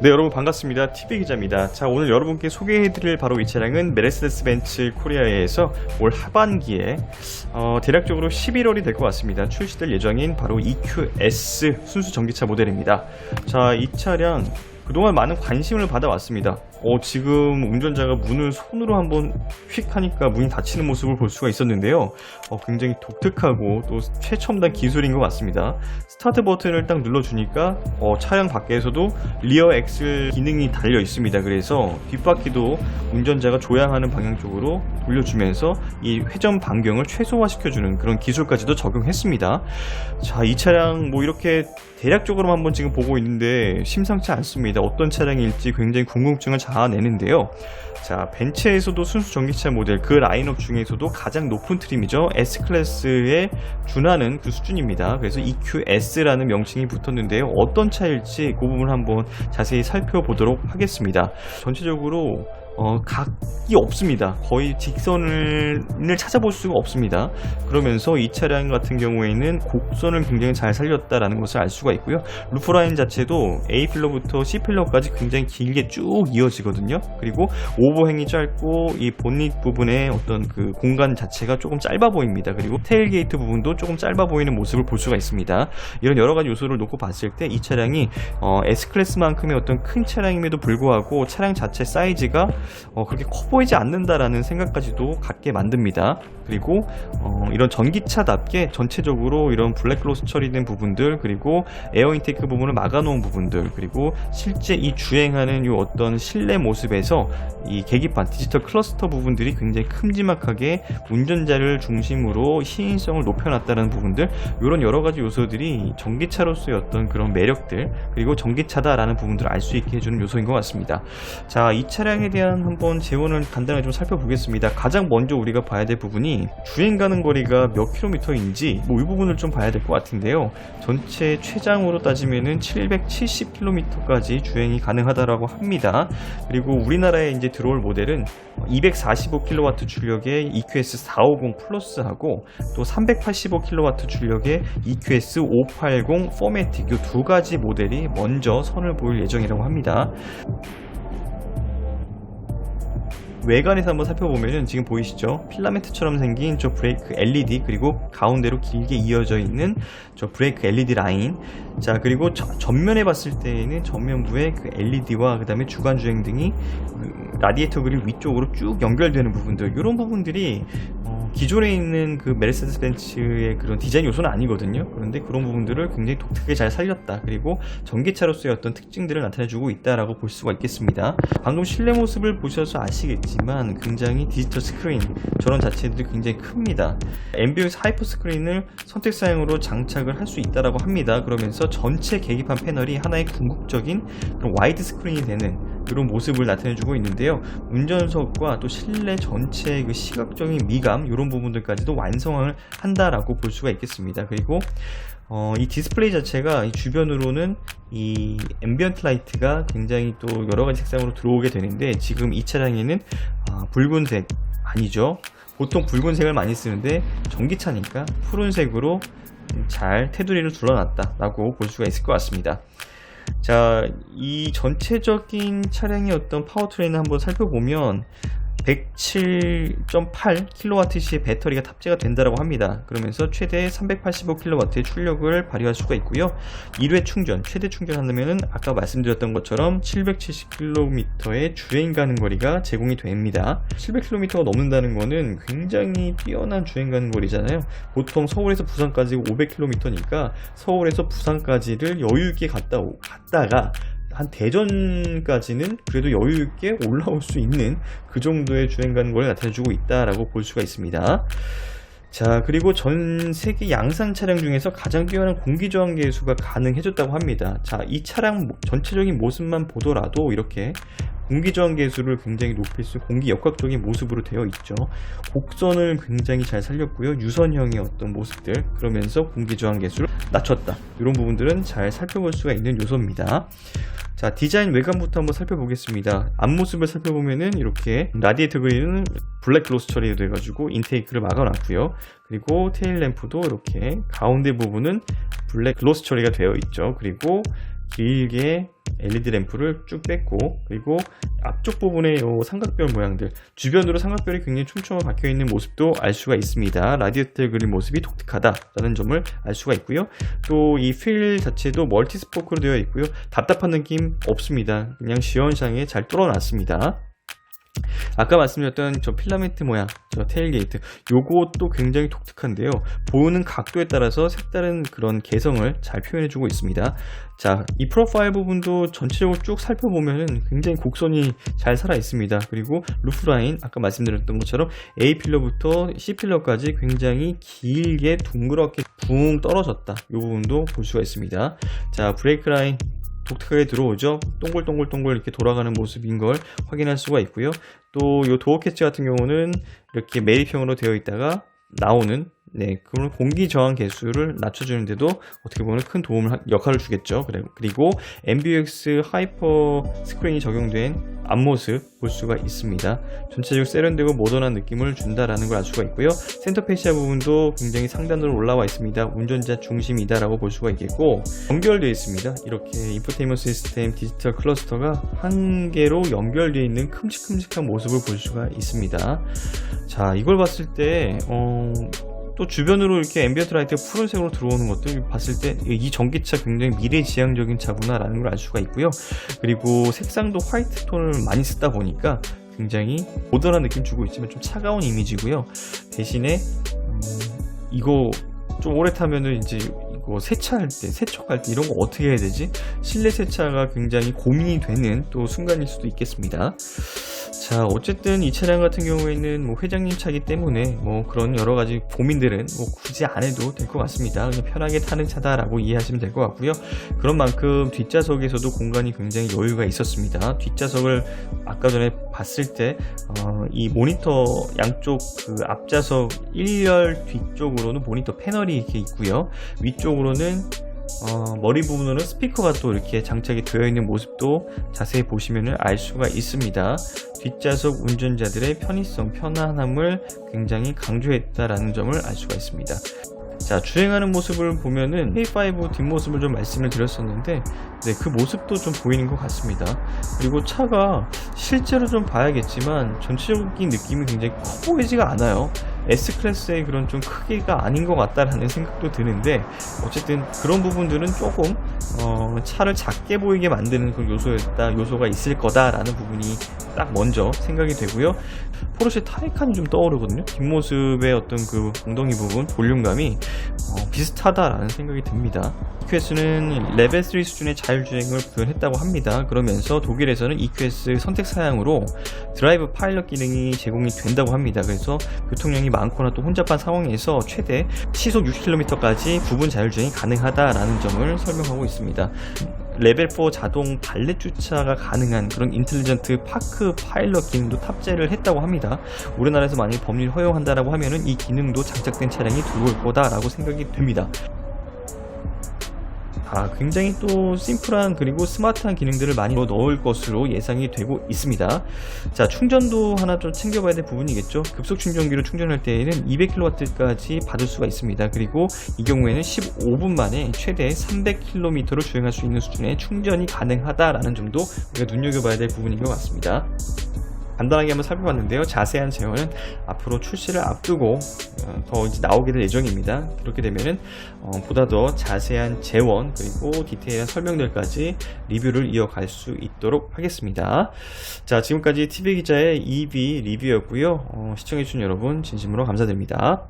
네, 여러분 반갑습니다. TV 기자입니다. 자, 오늘 여러분께 소개해드릴 바로 이 차량은 메르세데스 벤츠 코리아에서 올 하반기에 대략적으로 11월이 될 것 같습니다. 출시될 예정인 바로 EQS 순수 전기차 모델입니다. 자, 이 차량 그동안 많은 관심을 받아왔습니다. 지금 운전자가 문을 손으로 한번 휙 하니까 문이 닫히는 모습을 볼 수가 있었는데요. 굉장히 독특하고 또 최첨단 기술인 것 같습니다. 스타트 버튼을 딱 눌러주니까 차량 밖에서도 리어 엑셀 기능이 달려 있습니다. 그래서 뒷바퀴도 운전자가 조향하는 방향 쪽으로 돌려주면서 이 회전 반경을 최소화시켜주는 그런 기술까지도 적용했습니다. 자, 이 차량 이렇게 대략적으로 한번 지금 보고 있는데 심상치 않습니다. 어떤 차량일지 굉장히 궁금증을 자아내는데요. 자, 벤츠에서도 순수 전기차 모델 그 라인업 중에서도 가장 높은 트림이죠. S클래스에 준하는 그 수준입니다. 그래서 EQS라는 명칭이 붙었는데요. 어떤 차일지 그 부분을 한번 자세히 살펴보도록 하겠습니다. 전체적으로 각이 없습니다. 거의 직선을 찾아볼 수가 없습니다. 그러면서 이 차량 같은 경우에는 곡선을 굉장히 잘 살렸다라는 것을 알 수가 있고요. 루프라인 자체도 A필러부터 C필러까지 굉장히 길게 쭉 이어지거든요. 그리고 오버행이 짧고 이 본닛 부분의 어떤 그 공간 자체가 조금 짧아 보입니다. 그리고 테일게이트 부분도 조금 짧아 보이는 모습을 볼 수가 있습니다. 이런 여러 가지 요소를 놓고 봤을 때 이 차량이 S클래스만큼의 어떤 큰 차량임에도 불구하고 차량 자체 사이즈가 그렇게 커 보이지 않는다라는 생각까지도 갖게 만듭니다. 그리고 이런 전기차답게 전체적으로 이런 블랙글로스 처리된 부분들, 그리고 에어 인테이크 부분을 막아놓은 부분들, 그리고 실제 이 주행하는 이 어떤 실내 모습에서 이 계기판 디지털 클러스터 부분들이 굉장히 큼지막하게 운전자를 중심으로 시인성을 높여놨다는 부분들, 이런 여러 가지 요소들이 전기차로서의 어떤 그런 매력들, 그리고 전기차다라는 부분들을 알 수 있게 해주는 요소인 것 같습니다. 자, 이 차량에 대한 한번 재원을 간단하게 좀 살펴보겠습니다. 가장 먼저 우리가 봐야 될 부분이 주행 가는 거리가 몇 킬로미터인지 이 부분을 좀 봐야 될 것 같은데요. 전체 최장으로 따지면은 770km까지 주행이 가능하다라고 합니다. 그리고 우리나라에 이제 들어올 모델은 245kW 출력의 EQS 450 플러스하고 또 385kW 출력의 EQS 580 포매틱, 이 두 가지 모델이 먼저 선을 보일 예정이라고 합니다. 외관에서 한번 살펴보면은 지금 보이시죠? 필라멘트처럼 생긴 저 브레이크 LED, 그리고 가운데로 길게 이어져 있는 저 브레이크 LED 라인. 자, 그리고 전면에 봤을 때에는 전면부에 그 LED와 그 다음에 주간 주행등이 라디에이터 그릴 위쪽으로 쭉 연결되는 부분들, 이런 부분들이 기존에 있는 그 메르세데스 벤츠의 그런 디자인 요소는 아니거든요. 그런데 그런 부분들을 굉장히 독특하게 잘 살렸다. 그리고 전기차로서의 어떤 특징들을 나타내주고 있다라고 볼 수가 있겠습니다. 방금 실내 모습을 보셔서 아시겠지만 굉장히 디지털 스크린 전원 자체들이 굉장히 큽니다. 앰비언스 하이퍼 스크린을 선택 사양으로 장착을 할 수 있다라고 합니다. 그러면서 전체 계기판 패널이 하나의 궁극적인 그런 와이드 스크린이 되는 그런 모습을 나타내주고 있는데요. 운전석과 또 실내 전체의 그 시각적인 미감, 이런 부분들까지도 완성을 한다라고 볼 수가 있겠습니다. 그리고 이 디스플레이 자체가 이 주변으로는 이 앰비언트 라이트가 굉장히 또 여러 가지 색상으로 들어오게 되는데, 지금 이 차량에는 붉은색 아니죠. 보통 붉은색을 많이 쓰는데 전기차니까 푸른색으로 잘 테두리를 둘러놨다라고 볼 수가 있을 것 같습니다. 자, 이 전체적인 차량의 어떤 파워트레인을 한번 살펴보면 107.8kWh의 배터리가 탑재가 된다고 합니다. 그러면서 최대 385kW의 출력을 발휘할 수가 있고요. 1회 충전, 최대 충전한다면 아까 말씀드렸던 것처럼 770km의 주행 가는 거리가 제공이 됩니다. 700km가 넘는다는 거는 굉장히 뛰어난 주행 가는 거리잖아요. 보통 서울에서 부산까지 500km니까 서울에서 부산까지를 여유있게 갔다가 한 대전까지는 그래도 여유있게 올라올 수 있는 그 정도의 주행 가는 걸 나타내주고 있다라고 볼 수가 있습니다. 자, 그리고 전 세계 양산 차량 중에서 가장 뛰어난 공기 저항 계수가 가능해졌다고 합니다. 자, 이 차량 전체적인 모습만 보더라도 이렇게 공기 저항 계수를 굉장히 높일 수 있는 공기 역학적인 모습으로 되어 있죠. 곡선을 굉장히 잘 살렸고요. 유선형의 어떤 모습들, 그러면서 공기 저항 계수를 낮췄다. 이런 부분들은 잘 살펴볼 수가 있는 요소입니다. 자, 디자인 외관부터 한번 살펴보겠습니다. 앞모습을 살펴보면은 이렇게 라디에이터 그릴은 블랙 글로스 처리가 돼가지고 인테이크를 막아놨고요. 그리고 테일 램프도 이렇게 가운데 부분은 블랙 글로스 처리가 되어 있죠. 그리고 길게 LED 램프를 쭉 뺐고, 그리고 앞쪽 부분에 요 삼각별 모양들, 주변으로 삼각별이 굉장히 촘촘하게 박혀있는 모습도 알 수가 있습니다. 라디에이터를 그린 모습이 독특하다라는 점을 알 수가 있고요. 또 이 휠 자체도 멀티 스포크로 되어 있고요. 답답한 느낌 없습니다. 그냥 시원시원하게 잘 뚫어놨습니다. 아까 말씀드렸던 저 필라멘트 모양, 저 테일게이트, 요것도 굉장히 독특한데요. 보는 각도에 따라서 색다른 그런 개성을 잘 표현해주고 있습니다. 자, 이 프로파일 부분도 전체적으로 쭉 살펴보면은 굉장히 곡선이 잘 살아 있습니다. 그리고 루프라인, 아까 말씀드렸던 것처럼 A 필러부터 C 필러까지 굉장히 길게 둥그렇게 붕 떨어졌다. 이 부분도 볼 수가 있습니다. 자, 브레이크 라인 독특하게 들어오죠. 동글동글동글 이렇게 돌아가는 모습인 걸 확인할 수가 있고요. 또 이 도어 캐치 같은 경우는 이렇게 매립형으로 되어 있다가 나오는, 그런 공기 저항 개수를 낮춰주는데도 어떻게 보면 큰 역할을 주겠죠. 그리고 MBUX 하이퍼 스크린이 적용된 앞모습 볼 수가 있습니다. 전체적으로 세련되고 모던한 느낌을 준다라는 걸 알 수가 있고요. 센터 페시아 부분도 굉장히 상단으로 올라와 있습니다. 운전자 중심이다라고 볼 수가 있겠고, 연결되어 있습니다. 이렇게 인포테인먼트 시스템 디지털 클러스터가 한 개로 연결되어 있는 큼직큼직한 모습을 볼 수가 있습니다. 자, 이걸 봤을 때 또 주변으로 이렇게 앰비언트 라이트가 푸른색으로 들어오는 것들 봤을 때 이 전기차 굉장히 미래지향적인 차구나 라는 걸 알 수가 있고요. 그리고 색상도 화이트 톤을 많이 쓰다 보니까 굉장히 모던한 느낌 주고 있지만 좀 차가운 이미지고요. 대신에 이거 좀 오래 타면은 이제 이거 세차할 때, 세척할 때 이런 거 어떻게 해야 되지? 실내 세차가 굉장히 고민이 되는 또 순간일 수도 있겠습니다. 자, 어쨌든 이 차량 같은 경우에는 뭐 회장님 차기 때문에 뭐 그런 여러 가지 고민들은 뭐 굳이 안 해도 될 것 같습니다. 그냥 편하게 타는 차다라고 이해하시면 될 것 같고요. 그런 만큼 뒷좌석에서도 공간이 굉장히 여유가 있었습니다. 뒷좌석을 아까 전에 봤을 때 이 모니터 양쪽 그 앞좌석 1열 뒤쪽으로는 모니터 패널이 이렇게 있고요. 위쪽으로는 머리 부분으로는 스피커가 또 이렇게 장착이 되어 있는 모습도 자세히 보시면 알 수가 있습니다. 뒷좌석 운전자들의 편의성, 편안함을 굉장히 강조했다라는 점을 알 수가 있습니다. 자, 주행하는 모습을 보면은 K5 뒷모습을 좀 말씀을 드렸었는데, 그 모습도 좀 보이는 것 같습니다. 그리고 차가 실제로 좀 봐야겠지만 전체적인 느낌이 굉장히 커 보이지가 않아요. S클래스의 그런 좀 크기가 아닌 것 같다라는 생각도 드는데, 어쨌든 그런 부분들은 조금 차를 작게 보이게 만드는 그런 요소가 있을 거다라는 부분이 딱 먼저 생각이 되고요. 포르쉐 타이칸이 좀 떠오르거든요. 뒷모습의 어떤 그 엉덩이 부분, 볼륨감이 비슷하다라는 생각이 듭니다. EQS는 레벨 3 수준의 자율주행을 구현했다고 합니다. 그러면서 독일에서는 EQS 선택 사양으로 드라이브 파일럿 기능이 제공이 된다고 합니다. 그래서 교통량이 많거나 또 혼잡한 상황에서 최대 시속 60km까지 부분 자율주행이 가능하다라는 점을 설명하고 있습니다. 레벨 4 자동 발렛 주차가 가능한 그런 인텔리전트 파크 파일럿 기능도 탑재를 했다고 합니다. 우리나라에서 만약 법률 허용한다라고 하면은 이 기능도 장착된 차량이 들어올 거다라고 생각이 됩니다. 굉장히 또 심플한 그리고 스마트한 기능들을 많이 넣을 것으로 예상이 되고 있습니다. 자, 충전도 하나 좀 챙겨봐야 될 부분이겠죠. 급속 충전기로 충전할 때에는 200kW까지 받을 수가 있습니다. 그리고 이 경우에는 15분 만에 최대 300km를 주행할 수 있는 수준의 충전이 가능하다라는 점도 우리가 눈여겨봐야 될 부분인 것 같습니다. 간단하게 한번 살펴봤는데요. 자세한 제어는 앞으로 출시를 앞두고 더 이제 나오게 될 예정입니다. 그렇게 되면은 보다 더 자세한 재원 그리고 디테일한 설명들까지 리뷰를 이어갈 수 있도록 하겠습니다. 자, 지금까지 TV기자의 EV 리뷰였고요. 시청해주신 여러분 진심으로 감사드립니다.